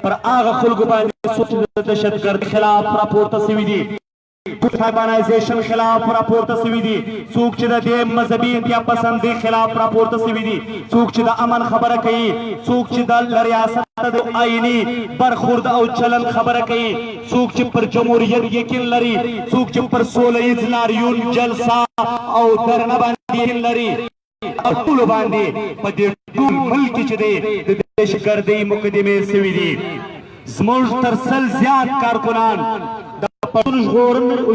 پر هغه خلکو باندې څوک چې د دهشتګردۍ خلاف راپورته سوي دي، ارګنایزیشن خلاف راپورته سوي دي، څوک چې د دې مذهبي انتها پسندۍ خلاف راپورته سوي دي، څوک چې د امن خبره کوي، څوک چې د ریاست د آئیني برخورد او چلن خبره کوي، څوک چې پر جمهوریت یقین لري، څوک چې پر سوله ییز لاریون جلسه او دھرنه باندې یقین لري، او ټولو باندې په دې ټول ملک کې چې دی د دهشتګردۍ مقدمې سوي دي. زموږ تر سل زیات کارکنان د پښتون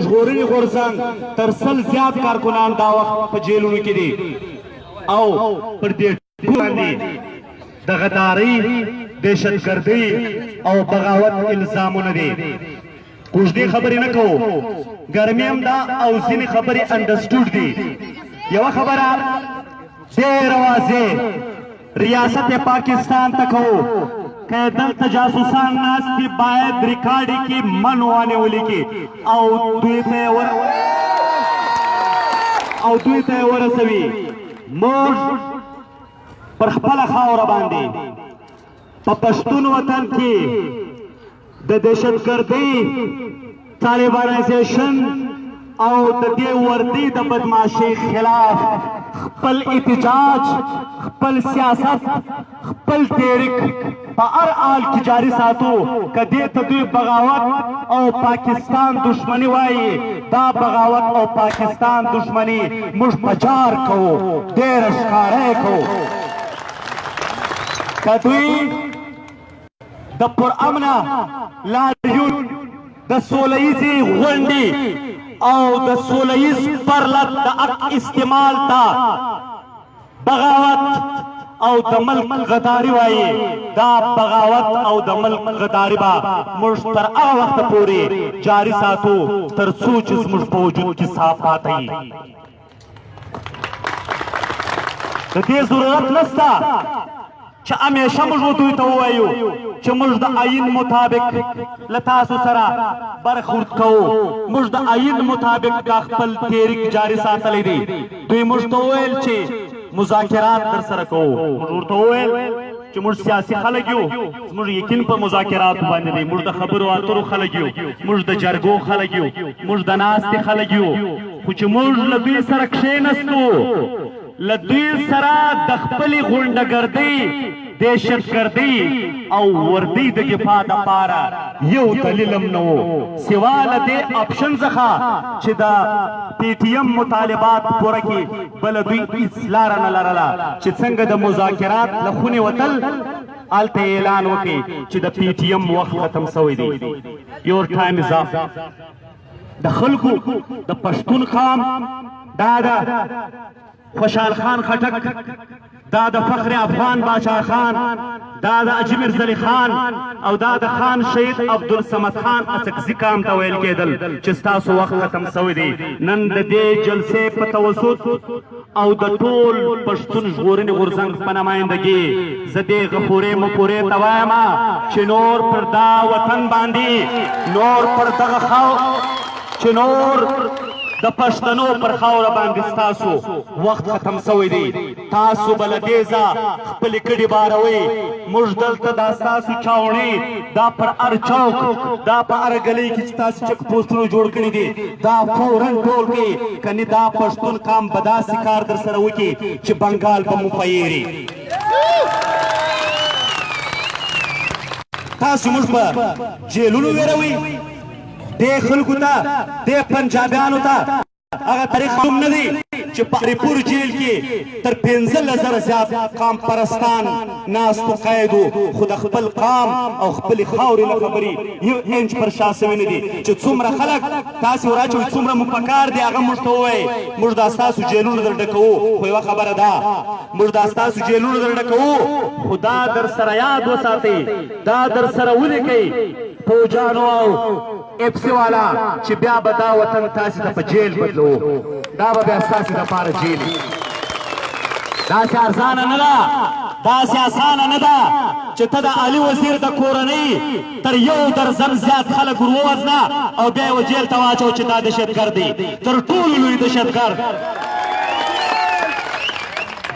ژغورنې غورځنګ تر سل زیات کارکنان دا وخت په جیلونو کې دي او پر دې ټول باندې د غدارۍ، دهشتګردۍ او بغاوت الزامونه دي. کوژدې خبرې نه کوو، ګرمي هم ده او ځینې خبرې انډرسټوډ دي. یوه خبره ډېره واضح ریاست پاکستان ته کوو، که دلته جاسوسان ناست دي باید ریکارډ یې کړي، من وانې ولیکي او دوی ته یې ورسوي. موږ پر خپله خاوره باندې په پښتون وطن کې د دهشتګردۍ، طالبانایزیشن او د دې وردی د بدمعاشۍ خلاف خپل احتجاج، خپل سیاست، خپل تحریک په هر حال کې جاري ساتو. که دې ته دوی بغاوت او پاکستان دشمني وایي، دا بغاوت او پاکستان دشمني موږ په جار کوو، ډېره ښکاره یې کوو. که دوی د پرامنه لاریون، د سوله ییزې غونډې او د سوله ییز پرلط د حق استعمال ته بغاوت او د ملک غداري وایي، دا بغاوت او د ملک غداري به موږ تر هغه وخته پورې جاري ساتو تر څو چې زموږ په وجود کې صاف پاته وي. د دې ضرورت نشته چې همیشه موږ دوی ته ووایو چې موږ د آئین مطابق له تاسو سره برخورد کوو، موږ د آئین مطابق دا خپل تحریک جاري ساتلی دی. دوی موږ ته وویل چې مذاکرات در سره کوو، موږ ورته وویل چې موږ سیاسي خلک یو، زموږ یقین په مذاکراتو باندې دی، موږ د خبرو اترو خلک یو، موږ د جرګو خلک یو، موږ د ناستې خلک یو. خو چې موږ له دوی سره کښېنستو، له دوی سره د خپلې غونډهګردۍ، دهشتګردۍ او وردۍ د دفاع دپاره یو دلیل هم نه و سوا له دې اپشن څخه چې د پی ټي ایم مطالبات پوره کړي، بله دوی هېڅ لاره نه لرله چې څنګه د مذاکرات له خونې وتل، هلته اعلان وکړي چې د پی ټي ایم وخت ختم شوی دی. یور ټایم از اپ. د خلکو د پښتون قام دا د خوشحال خان خټک، دا د فخر افغان باچا خان، دا د اجمیر زلی خان او دا د خان شهید عبدالصمد خان اڅکزي قام ته ویل کېدل چې ستاسو وخت ختم شوی دی. نن د دې جلسې په توسط او د ټول پښتون ژغورنې غورځنګ په نمایندګي زه دې غفورې مفورې ته وایم چې نور پر دا وطن باندې، نور پر دغه چې نور د پښتنو پر خاوره باندې ستاسو وخت ختم شوی دی. تاسو به له دې ځایه خپلې کډې باروئ. موږ دلته دا ستاسو چاوڼې، دا پر هر چوک، دا په هره ګلۍ کې چې تاسو چک پوسټونه جوړ کړي دي، دا فوراً ټول کړئ، کنې دا پښتون قام به داسې کار در سره وکړي چې بنګال به مو پیېري. تاسو موږ په جیلونو ویروئ، دې خلکو ته، دې پنجابیانو ته هغه تاریخ معلوم نه دی چې په اریپور جیل کې تر 15,000 زیات قام پرستان ناستو قید وو، خو د خپل قام او خپلې خاورې نه خبرې یو انچ پر شا سوي نه دي. چې څومره خلک تاسې وراچوئ، څومره مو پکار دی هغه موږ ته ووایئ. موږ دا ستاسو جیلونه در ډکوو، خو یوه خبره ده، موږ دا ستاسو جیلونه در ډکوو، خو دا در سره یاد وساتئ، دا در سره ولیکئ فوجانو او اپسی والا چې بیا به دا وطن تاسې ته په جیل بدلو، دا به بیا ستاسې دپاره جیل وي. داسې ارزانه نه ده، داسې اسانه نه ده چې ته د علي وزیر د کورنۍ تر 1 درزن زیات خلک ور ووژنه او بیا یې جیل ته واچو چې دا دهشتګرد دی. تر ټولو لوی دهشتګرد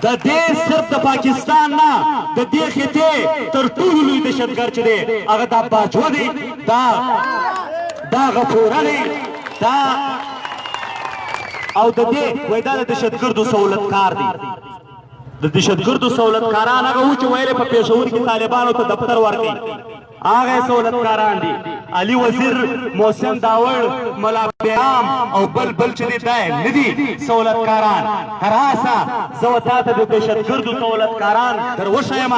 د دې صرف د پاکستان نه د دې خطې تر ټولو لوی دهشتګرد چې دی هغه دا باجوه دی دا غفوره دی دا او د دې وایي دا د دهشتګردو سهولتکار دی د دهشتګردو سهولتکاران هغه وو چې ویل په پېښور کې طالبانو ته دفتر ورکوي هغه سهولتکاران دي علي وزیر محسن داوړ ملا پیام او بل چې دی دا نه دي سهولتکاران راسه زه تا ته د دهشتګردو سهولتکاران در وښیم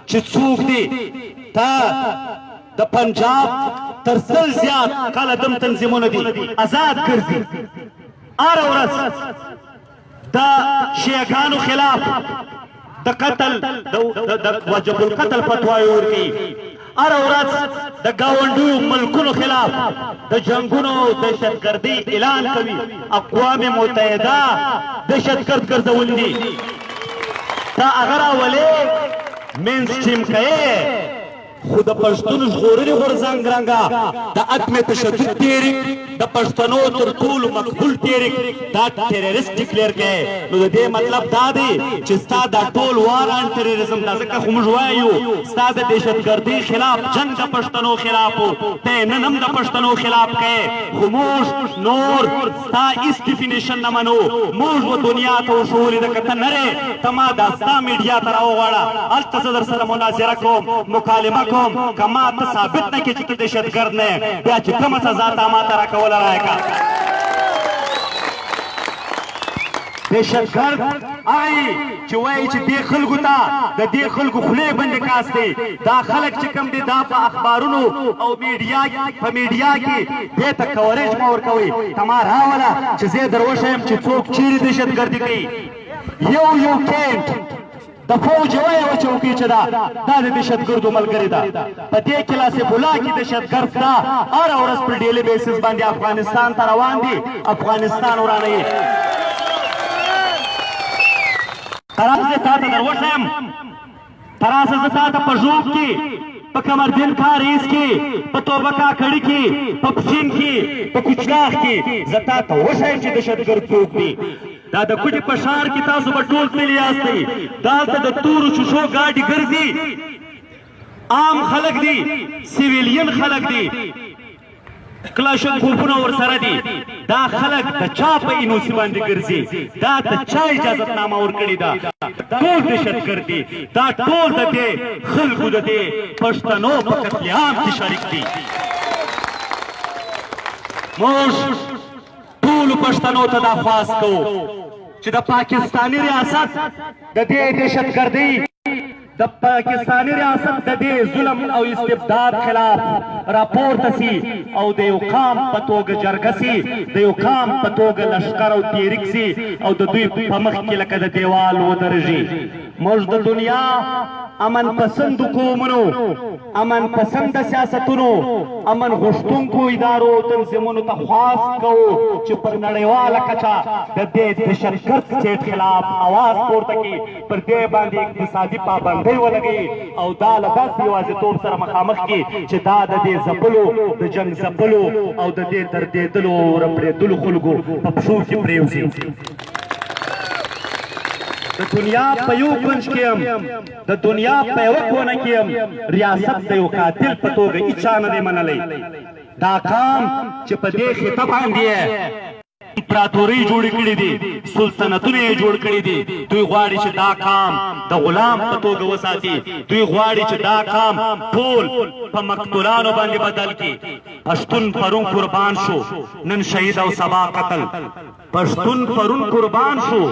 چې څوک دي ته د پنجاب تر سل زیات کاله دم تنظیمونه دي آزاد ګرځي هره ورځ د شیعګانو خلاف د قتل د واجب القتل فتواوې ورکوي هره ورځ د ګاونډیو ملکونو خلاف د جنګونو دهشتګردۍ اعلان کوي اقوام متحده دهشتګرد ګرځول دي دا هغه راولې مین سټریم کوي خو د پښتون ژغورنې غورځنګ رنګه د عدم تشدد تحریک د پښتنو تر ټولو مقبول تحریک دا ټیرریسټ ډیکلیر کړي نو د دې مطلب دا دی چې ستا دا ټول وار ان ټیرریزم دا ځکه خو موږ وایو ستا د دهشتګردۍ خلاف جنګ د پښتنو خلاف ته نن هم د پښتنو خلاف کوي خو موږ نور ستا هیڅ ډیفینیشن نه منو موږ و دنیا ته وښولې ده که ته نرې ته ما دا ستا میډیا ته راوغواړه هلته زه در سره مناظره کوم مکالمه که ما ته ثابت نه کړي چې ته دهشتګرد نه یې بیا چې کومه سزا تا ما ته راکوله راکړه دهشتګرد هغه چې وایي چې دې خلکو ته د دې خلکو خولې بندې کاستې دا خلک چې کوم دي دا په اخبارونو او په میډیا کې دې ته کوریج مه ورکوئ ته ما راوله چې زه در وښیم چې څوک چیرې دهشتګردي کوي یو کینټ د فوج یوه چوکۍ چې ده دا د دهشتګردو ملګرې ده په دې کلاسې بولا کې دهشتګرد شته هره ورځ په ډیلي بیسس باندې افغانستان ته روان دي افغانستان ورانوي تراسه زه تا ته در وښیم تراسه زه تا ته په ژوب کې په کمردین کاریز کې په توبه کاکړي کې په پښین کې په کوچلاغ کې زه تا ته وښیم چې دهشتګرد څوک دي دا د کوټې په ښار کې تاسو به ټول تللي یاستئ دلته د تورو شیشو ګاډي ګرځي عام خلک دي سیویلین خلک دي کلاشنکوفونه ورسره دي دا خلک د چا په انوسي باندې ګرځي دا ته چا اجازتنامه ورکړې ده ټول دهشتګرد دي دا ټول د دې خلکو د دې پښتنو په قتل عام کې شریک دي موږ ټولو پښتنو ته دا خواست کوو چې د پاکستاني ریاست د دې دهشتګردۍ د پاکستاني ریاست د دې ظلم او استبداد خلاف راپورته سي او د یو قام په توګه جرګه سي د یو قام په توګه لښکر او تحریک سي او د دوی په مخ کې لکه د دیوال ودرېږي موږ د دنیا امن پسند قومونو امن پسند سیاستونو امن غوښتونکو ادارو تنظیمونو ته خواست کوو چې پر نړیواله کچه د دې دهشتګرد سټیټ خلاف اواز پورته کړي پر دې باندې اقتصادي پابندۍ ولګوي او دا له داسې یوازیتوب سره مخامخ کړي چې دا د دې ځپلو د جنګ ځپلو او د دې دردېدلو او رپړېدلو خلکو په پښو کې پرېوځي د دنیا په یو کونج کې هم د دنیا په یوه کونه کې هم ریاست د یو قاتل په توګه هیچا نه دی منلی دا قام چې په دې خطه باندې امپراتورۍ جوړې کړې دي سلطنتونه یې جوړ کړي دي دوی غواړي چې دا قام د غلام په توګه وساتي دوی غواړي چې دا قام ټول په مقتولانو باندې بدل کړي پښتون پرون قربان شو نن شهید او سبا قتل پښتون پرون قربان شو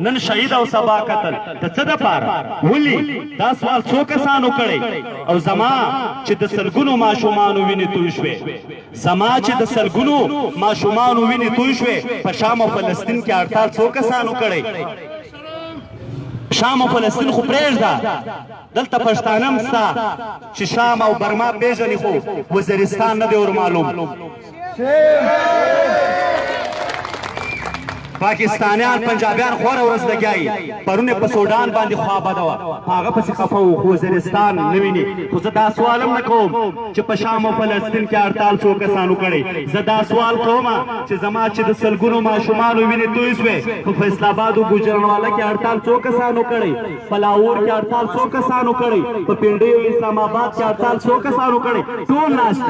نن شهید او سبا قتل د څه دپاره ولې دا سوال څو کسانو کړی او زما چې د سلګونو ماشومانو وینې توی شوې زما چې د سلګونو ماشومانو وینې توی شوې په شام او فلسطین کې 48 څو کسانو کړی شام او فلسطین خو پرېږده دلته پښتانه هم سته چې شام او برما پېژني خو وزیرستان نه دی ور معلوم پاکستانیان پنجابیان خور ورځ لګیایي پرونه په سودان باندې خوا بده وه هغه پسې خفه وو خو وزیرستان نه ویني خو زه دا سوال هم نه کوم چې په شام او فلسطین کې هړتال څو کسانو کړی زه دا سوال کوم چې زما چې د سلګونو ماشومانو وینې توی سوې په فیصل آباد او ګوجرانواله کې هړتال څو کسانو کړی په لاهور کې هړتال څو کسانو کړی په پنډۍ او اسلام آباد کې هړتال څو کسانو کړی ټول ناست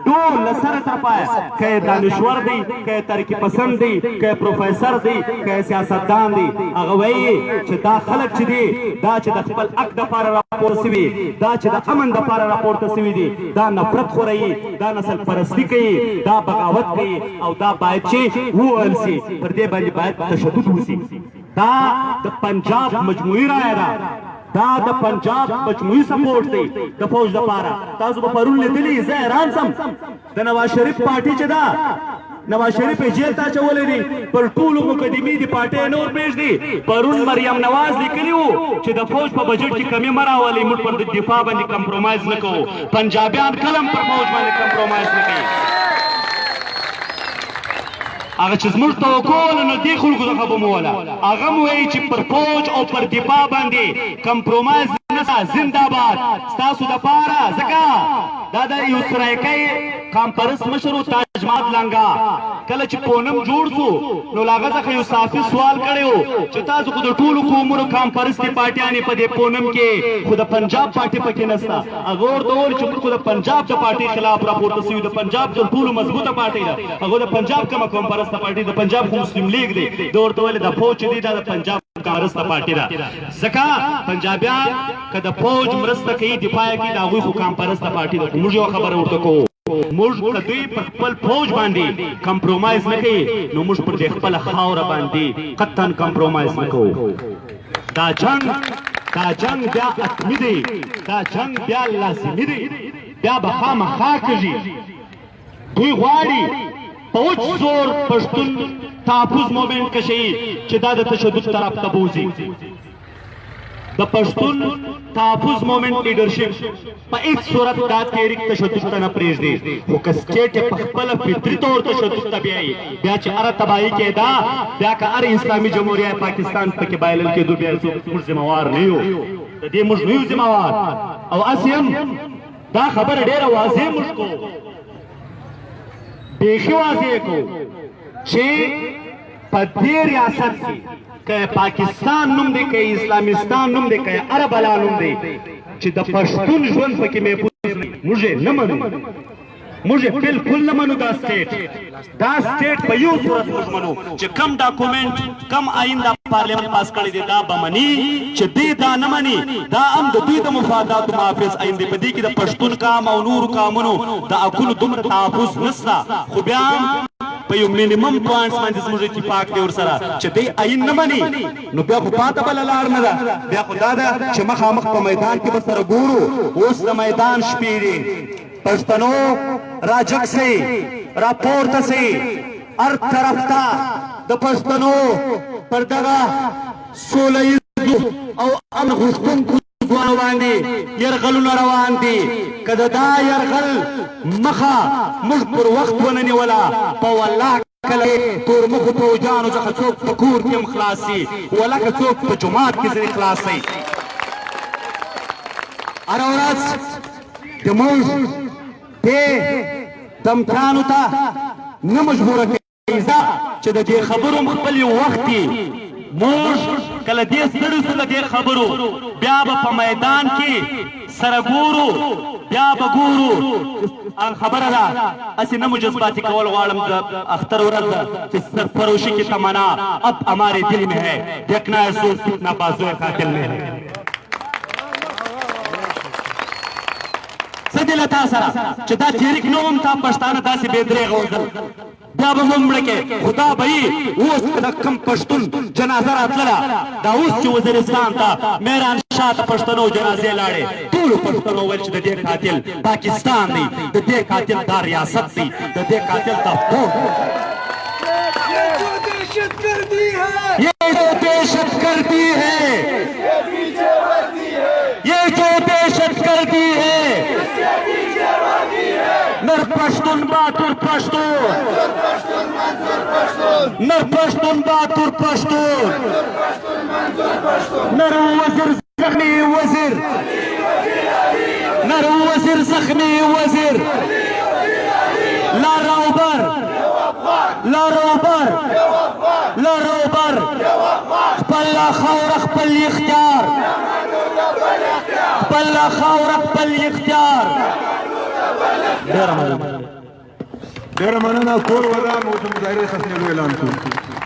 ټول له سره تر پایه که دانشور دی که ترقي پسند دی که پروفیسر دی که سیاستدان دی هغه وایي چې دا خلک چې دي دا چې د خپل حق دپاره راپورته سوي دا چې د امن دپاره راپورته سوي دي دا نفرت خورئي دا نسل پرستي کوي دا بغاوت کوي او دا باید چې ووهل سي پر دې باندې باید تشدد وسي دا د پنجاب مجموعي رایه ده دا د پنجاب مجموعي سپورټ دی د فوج دپاره تاسو به پرون لیدلي زه حیران سم د نواز شریف پارټي چې ده نواز شریف یې جیل ته اچولی دی پر ټولو مقدمې د پارټۍ نور پرېږدي پرون مریم نواز لیکلي وو چې د فوج په بجټ کې کمی مه راولئ موږ پر دفاع باندې کمپرومایز نه کوو پنجابیان کله هم پر فوج باندې کمپرومایز نه کوي هغه چې زموږ توقع وله نو دې خلکو څخه به مو وله هغه مو وایي چې پر فوج او پر دفاع باندې کمپرومایز نشته زنده‌باد ستاسو دپاره ځکه دا د یو سرایکی کانفرنس مشر و تاج محمد لنګا کله چې پونم جوړ شو نو له هغه څخه یو صافي سوال کړی و چې تاسو خو د ټولو قومونو کانفرنس کې پارټیانې په دې پونم کې خو د پنجاب پارټي پکې نشته هغه ورته وویل چې موږ خو د پنجاب د پارټۍ خلاف راپورته سوي د پنجاب تر ټولو مضبوطه پارټۍ ده هغه د پنجاب کومه کانفرنس د پارټۍ د پنجاب خو مسلم لیګ دی ده ورته ویل د فوج چې دی دا د پنجاب کانفرنس د پارټۍ ده ځکه پنجابیان که د فوج مرسته کوي دفاع یې کوي د هغوی خو کانفرنس د پارټۍ ده خو موږ یوه خبره ورته کوو موږ که دوی پر خپل فوج باندې کمپرومایز نه کوي نو موږ پر دې خپله خاوره باندې قطعا کمپرومایز نه کوو دا جنګ بیا حتمي دی دا جنګ بیا لازمي دی بیا به خامخا کېږي دوی غواړي په وچ زور پښتون تحفظ مومنټ کشي چې دا د تشدد طرف ته بوځي د پښتون تحفظ مومنټ لیډرشپ په هیڅ صورت دا تحریک تشدد ته نه پرېږدي خو که سټیټ یې په خپله فطري طور تشدد ته بیایي بیا چې هره تباهي کېده بیا که هر اسلامي جمهوریه پاکستان پکې بایلل کېدو بیا موږ ذمهوار نه یو د دې موږ نه یو ذمهوار او هسې هم دا خبره ډېره واضح موږ کوو بیخي واضح کوو چې په دې ریاست کې که پاکستان نوم دی که اسلامستان نوم دی که عربلا نوم دی چې د پښتون ژوند پکې محفوظ موږ یې نه منو موږ یې بلکل نه منو دا سټیټ په یو صورت موږ منو چې کم ډاکومنټ کم آئین دا پارلیمنت پاس کړی دی دا به مني چې دی دا نه مني دا هم د دوی د مفاداتو محافظ آئین دی په دې کې د پښتون قام او نورو قامونو د حقونو دومره تحفظ نشته خو بیا هم په یو مینیمم پوینټس باندې زموږ اتفاق دی ورسره چې دی آئین نه مني نو بیا خو پاته بله لار نه ده بیا خو دا ده چې مخامخ په میدان کې به سره ګورو اوس د میدان شپې دي پښتنو راجګ سي راپورته سي هر طرف ته د پښتنو پر دغه سوله ییزو او امن غوښتونکو ځوانو باندې یرغلونه روان دي که د دا یرغل مخه موږ پر وخت ونه نیوله په والله کله تور مخو پوجانو څخه څوک په کور کې هم خلاص سي ولکه څوک په جومات کې ځینې خلاص سي هره ورځ د موږ دې دمکانو ته نه مجبوره کوي چې د دې خبرو خپل یو وخت دی موږ کله دې ستړي شو د دې خبرو بیا به په میدان کې سره ګورو بیا به ګورو خبره ده هسې نه مو جذباتي کول غواړم د اختر ورځ ده چې سرفروشي کی تمنا اب ہمارے دل میں ہے دیکھنا ہے زور کتنا بازو قاتل میں ہے څه دې له تا سره چې دا تحریک نه وم تا پښتانه داسې بې درېغه وځل بیا به مو مړه کې خدا به یي اوس د کم پښتون جنازه راتلله دا اوس چې وزیرستان ته میران شاه ته پښتنو جنازې لاړې ټولو پښتنو ویل چې د دې قاتل پاکستان دی د دې قاتل دا ریاست دی د دې قاتل دا فوج ये जो दहशत करती है ये जो दहशत करती है नर पश्तून باتور پښتون نر پښتون باتور پښتون نر وزیر زخمی وزیر نر وزیر زخمی وزیر لا روبر لا روبر لا روبر خپل خاور خپل اختیار خپل خاور خپل اختیار ډېره مننه کور ودان اوس مظاهرې خصمېدو اعلان کوو